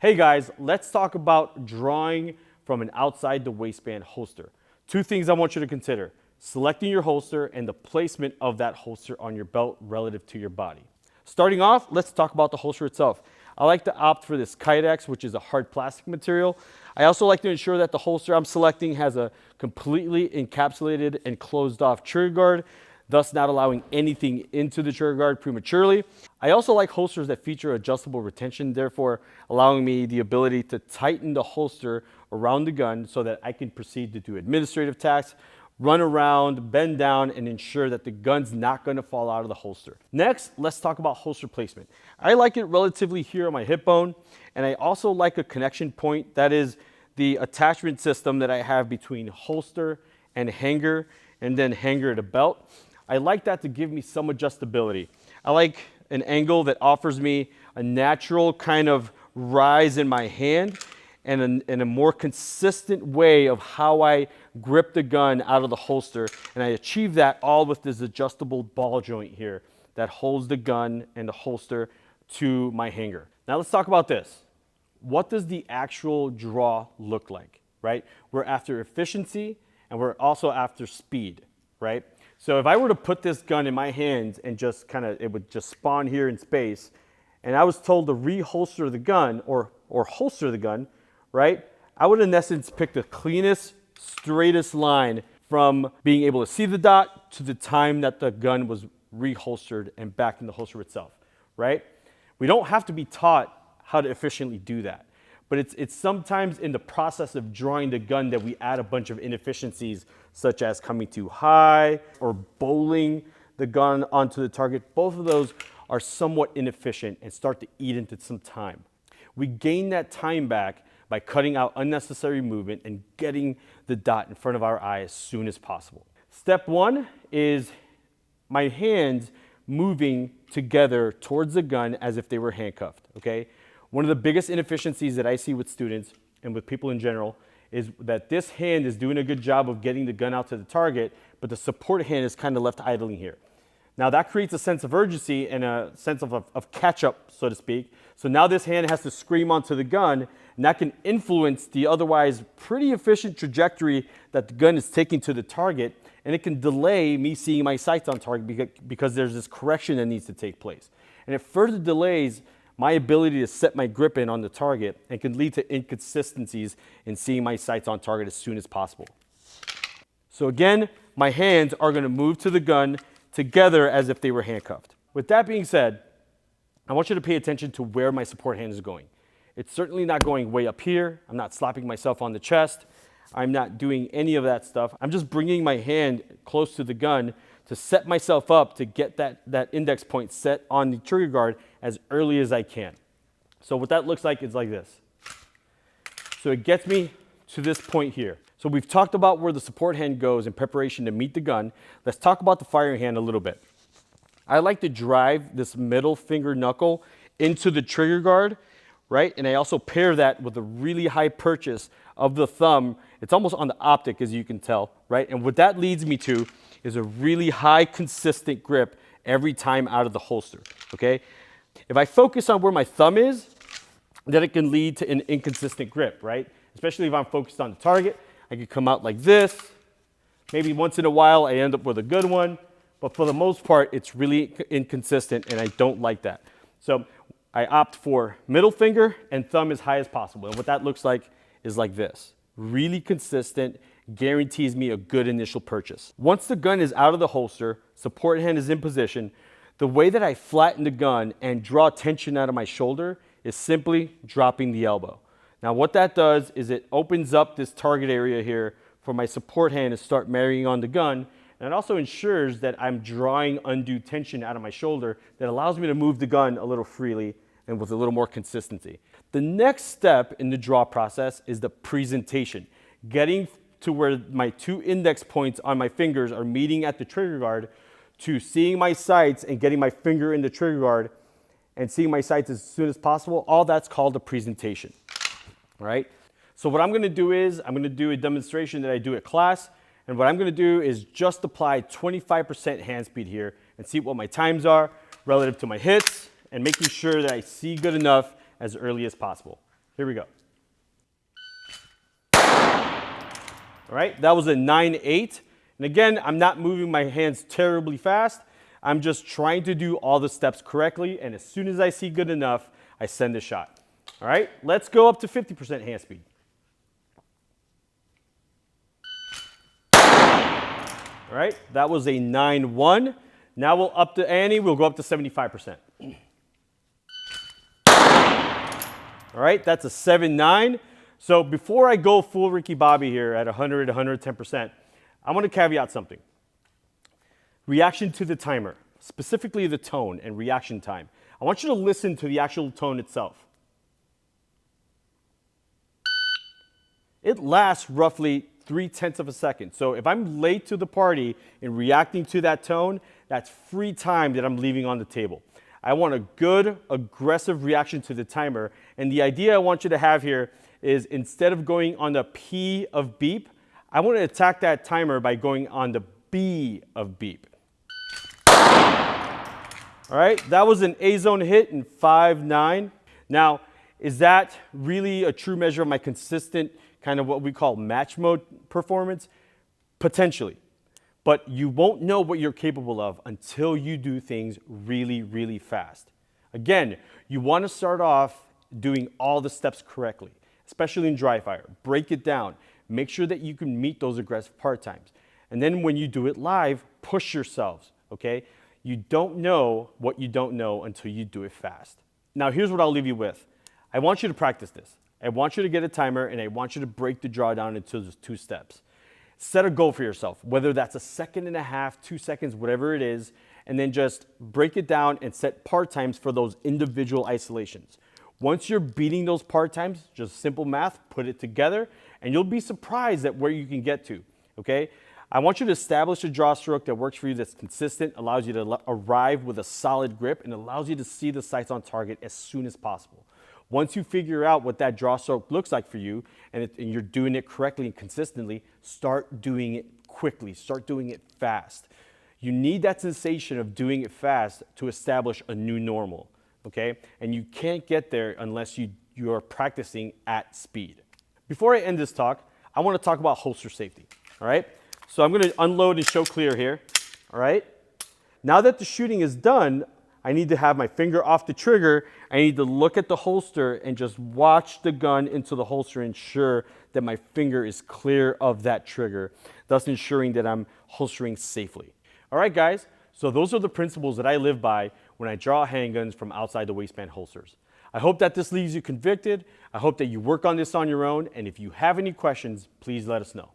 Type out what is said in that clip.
Hey guys, let's talk about drawing from an outside the waistband holster. Two things I want you to consider: selecting your holster and the placement of that holster on your belt relative to your body. Starting off, let's talk about the holster itself. I like to opt for this Kydex, which is a hard plastic material. I also like to ensure that the holster I'm selecting has a completely encapsulated and closed off trigger guard, thus not allowing anything into the trigger guard prematurely. I also like holsters that feature adjustable retention, therefore allowing me the ability to tighten the holster around the gun so that I can proceed to do administrative tasks, run around, bend down, and ensure that the gun's not gonna fall out of the holster. Next, let's talk about holster placement. I like it relatively here on my hip bone, and I also like a connection point, that is the attachment system that I have between holster and hanger, and then hanger to belt. I like that to give me some adjustability. I like an angle that offers me a natural kind of rise in my hand and a more consistent way of how I grip the gun out of the holster. And I achieve that all with this adjustable ball joint here that holds the gun and the holster to my hanger. Now let's talk about this. What does the actual draw look like, right? We're after efficiency and we're also after speed, right? So if I were to put this gun in my hands and just it would just spawn here in space, and I was told to reholster the gun or holster the gun, right? I would in essence pick the cleanest, straightest line from being able to see the dot to the time that the gun was reholstered and back in the holster itself, right? We don't have to be taught how to efficiently do that. But it's sometimes in the process of drawing the gun that we add a bunch of inefficiencies, such as coming too high or bowling the gun onto the target. Both of those are somewhat inefficient and start to eat into some time. We gain that time back by cutting out unnecessary movement and getting the dot in front of our eye as soon as possible. Step one is my hands moving together towards the gun as if they were handcuffed, okay? One of the biggest inefficiencies that I see with students and with people in general is that this hand is doing a good job of getting the gun out to the target, but the support hand is kind of left idling here. Now that creates a sense of urgency and a sense of catch-up, so to speak. So now this hand has to scream onto the gun, and that can influence the otherwise pretty efficient trajectory that the gun is taking to the target, and it can delay me seeing my sights on target because there's this correction that needs to take place. And it further delays my ability to set my grip in on the target and can lead to inconsistencies in seeing my sights on target as soon as possible. So again, my hands are going to move to the gun together as if they were handcuffed. With that being said, I want you to pay attention to where my support hand is going. It's certainly not going way up here. I'm not slapping myself on the chest. I'm not doing any of that stuff. I'm just bringing my hand close to the gun to set myself up to get that index point set on the trigger guard as early as I can. So what that looks like is like this. So it gets me to this point here. So we've talked about where the support hand goes in preparation to meet the gun. Let's talk about the firing hand a little bit. I like to drive this middle finger knuckle into the trigger guard, right? And I also pair that with a really high purchase of the thumb. It's almost on the optic, as you can tell, right? And what that leads me to is a really high, consistent grip every time out of the holster, okay? If I focus on where my thumb is, then it can lead to an inconsistent grip, right? Especially if I'm focused on the target. I could come out like this. Maybe once in a while I end up with a good one, but for the most part, it's really inconsistent and I don't like that. So I opt for middle finger and thumb as high as possible. And what that looks like is like this. Really consistent, guarantees me a good initial purchase. Once the gun is out of the holster, support hand is in position, the way that I flatten the gun and draw tension out of my shoulder is simply dropping the elbow. Now what that does is it opens up this target area here for my support hand to start marrying on the gun, and it also ensures that I'm drawing undue tension out of my shoulder that allows me to move the gun a little freely and with a little more consistency. The next step in the draw process is the presentation. Getting to where my two index points on my fingers are meeting at the trigger guard, to seeing my sights and getting my finger in the trigger guard and seeing my sights as soon as possible, all that's called a presentation, right? So what I'm gonna do is, I'm gonna do a demonstration that I do at class, and what I'm gonna do is just apply 25% hand speed here and see what my times are relative to my hits and making sure that I see good enough as early as possible. Here Here we go. All right, that was a 9-8. And again, I'm not moving my hands terribly fast. I'm just trying to do all the steps correctly. And as soon as I see good enough, I send a shot. All right, let's go up to 50% hand speed. All right, that was a 9-1. Now we'll up the ante, we'll go up to 75%. All right, that's a 7-9. So before I go full Ricky Bobby here at 100, 110%, I want to caveat something. Reaction to the timer, specifically the tone and reaction time. I want you to listen to the actual tone itself. It lasts roughly 0.3 of a second. So if I'm late to the party and reacting to that tone, that's free time that I'm leaving on the table. I want a good, aggressive reaction to the timer. And the idea I want you to have here is instead of going on the P of beep, I want to attack that timer by going on the B of beep. All right, that was an A-zone hit in 5-9. Now, is that really a true measure of my consistent kind of what we call match mode performance? Potentially. But you won't know what you're capable of until you do things really, really fast. Again, you want to start off doing all the steps correctly, especially in dry fire. Break it down. Make sure that you can meet those aggressive part times. And then when you do it live, push yourselves, okay? You don't know what you don't know until you do it fast. Now, here's what I'll leave you with. I want you to practice this. I want you to get a timer, and I want you to break the draw down into those 2 steps. Set a goal for yourself, whether that's 1.5 seconds, 2 seconds, whatever it is, and then just break it down and set part times for those individual isolations. Once you're beating those part times, just simple math, put it together, and you'll be surprised at where you can get to, okay? I want you to establish a draw stroke that works for you, that's consistent, allows you to arrive with a solid grip, and allows you to see the sights on target as soon as possible. Once you figure out what that draw stroke looks like for you, and you're doing it correctly and consistently, start doing it quickly, start doing it fast. You need that sensation of doing it fast to establish a new normal, okay? And you can't get there unless you are practicing at speed. Before I end this talk, I want to talk about holster safety, all right? So I'm going to unload and show clear here, all right? Now that the shooting is done, I need to have my finger off the trigger. I need to look at the holster and just watch the gun into the holster, ensure that my finger is clear of that trigger, thus ensuring that I'm holstering safely. All right, guys, so those are the principles that I live by when I draw handguns from outside the waistband holsters. I hope that this leaves you convicted. I hope that you work on this on your own, and if you have any questions, please let us know.